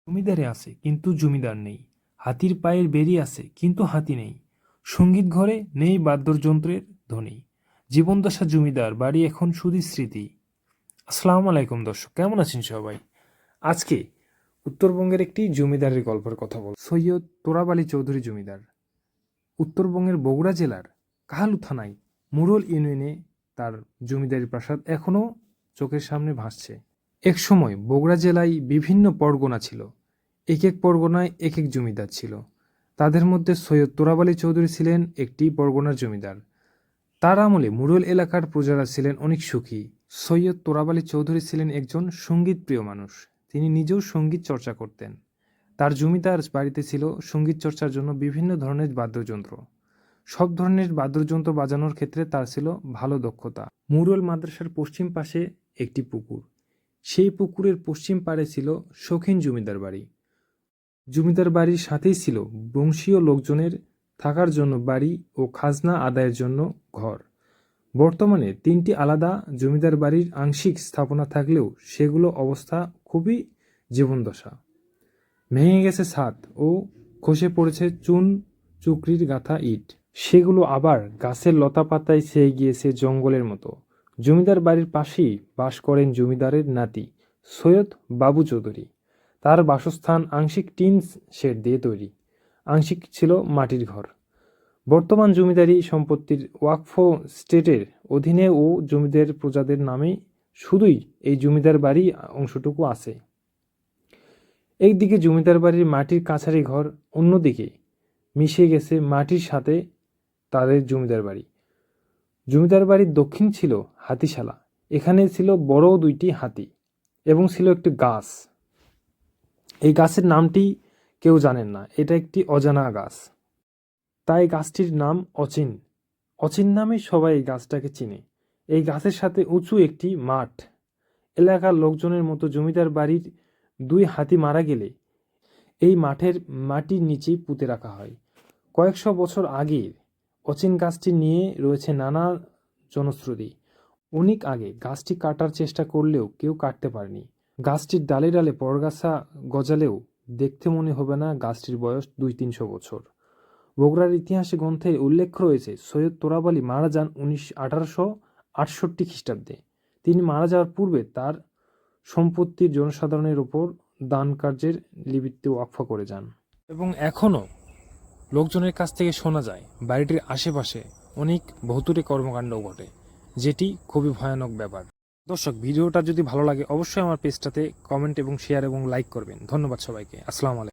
জমিদারে আছে কিন্তু জমিদার নেই, হাতির পায়ের বেরি আছে কিন্তু হাতি নেই, সঙ্গীত ঘরে নেই বাদ্যযন্ত্রের ধ্বনি, জীবনদশা জমিদার বাড়ি এখন শুধু স্মৃতি। আসসালামু আলাইকুম দর্শক, কেমন আছেন সবাই? আজকে উত্তরবঙ্গের একটি জমিদারের গল্পের কথা বল। সৈয়দ তোরাব আলী চৌধুরী জমিদার উত্তরবঙ্গের বগুড়া জেলার কাহালু থানায় মুরল ইউনিয়নে তার জমিদারি প্রাসাদ এখনও চোখের সামনে ভাসছে। এক সময় বগুড়া জেলায় বিভিন্ন পরগনা ছিল, এক এক পরগনায় এক এক জমিদার ছিল। তাদের মধ্যে সৈয়দ তোরাব আলী চৌধুরী ছিলেন একটি পরগনার জমিদার। তার আমলে মুরল এলাকার প্রজারা ছিলেন অনেক সুখী। সৈয়দ তোরাব আলী চৌধুরী ছিলেন একজন সঙ্গীত প্রিয় মানুষ। তিনি নিজেও সঙ্গীত চর্চা করতেন। তার জমিদার বাড়িতে ছিল সঙ্গীত চর্চার জন্য বিভিন্ন ধরনের বাদ্যযন্ত্র। সব ধরনের বাদ্যযন্ত্র বাজানোর ক্ষেত্রে তার ছিল ভালো দক্ষতা। মুরল মাদ্রাসার পশ্চিম পাশে একটি পুকুর, সেই পুকুরের পশ্চিম পাড়ে ছিল শৌখিন জমিদার বাড়ি। জমিদার বাড়ির সাথেই ছিল বংশীয় লোকজনের থাকার জন্য বাড়ি ও খাজনা আদায়ের জন্য ঘর। বর্তমানে তিনটি আলাদা জমিদার বাড়ির আংশিক স্থাপনা থাকলেও সেগুলো অবস্থা খুবই জীবনদশা। ভেঙে গেছে ছাদ ও খসে পড়েছে চুন চুকরির গাঁথা ইট। সেগুলো আবার গাছের লতা পাতায় ছেয়ে গিয়েছে জঙ্গলের মতো। জমিদার বাড়ির পাশেই বাস করেন জমিদারের নাতি সৈয়দ বাবু চৌধুরী। তার বাসস্থান আংশিক টিন শেড দিয়ে তৈরি, আংশিক ছিল মাটির ঘর। বর্তমান জমিদারি সম্পত্তির ওয়াকফ স্টেটের অধীনে ও জমিদার প্রজাদের নামে শুধুই এই জমিদার বাড়ি অংশটুকু আছে। একদিকে জমিদার বাড়ির মাটির কাছারি ঘর, অন্যদিকে মিশে গেছে মাটির সাথে তাদের জমিদার বাড়ি। জমিদার বাড়ির দক্ষিণ ছিল হাতিশালা। এখানে ছিল বড় দুইটি হাতি এবং ছিল একটি গাছ। এই গাছের নামটি কেউ জানেন না, এটা একটি অজানা গাছ, তাই গাছটির নাম অচিন। অচিন নামে সবাই এই গাছটাকে চিনে। এই গাছের সাথে উঁচু একটি মাঠ। এলাকার লোকজনের মতো জমিদার বাড়ির দুই হাতি মারা গেলে এই মাঠের মাটির নিচেই পুঁতে রাখা হয়। কয়েকশো বছর আগের অচিন গাছটি নিয়ে রয়েছে নানা জনশ্রুতি। অনেক আগে গাছটি কাটার চেষ্টা করলেও কেউ কাটতে পারেনি। গাছটির ডালে ডালে পরগাছা গজালেও দেখতে মনে হবে না গাছটির বয়স 200-300 বছর। বগুড়ার ইতিহাসে গ্রন্থে উল্লেখ রয়েছে সৈয়দ তোরাব আলী মারা যান 1868 খ্রিস্টাব্দে। তিনি মারা যাওয়ার পূর্বে তার সম্পত্তির জনসাধারণের ওপর দান কার্যের লিপিতে ওয়াকফা করে যান। এবং এখনও লোকজনের কাছ থেকে শোনা যায় বাড়িটির আশেপাশে অনেক ভৌতুরে কর্মকাণ্ড ঘটে, যেটি খুবই ভয়ানক ব্যাপার। দর্শক, ভিডিওটা যদি ভালো লাগে অবশ্যই আমার পেজটাতে কমেন্ট এবং শেয়ার এবং লাইক করবেন। ধন্যবাদ সবাইকে। আসসালামু আলাইকুম।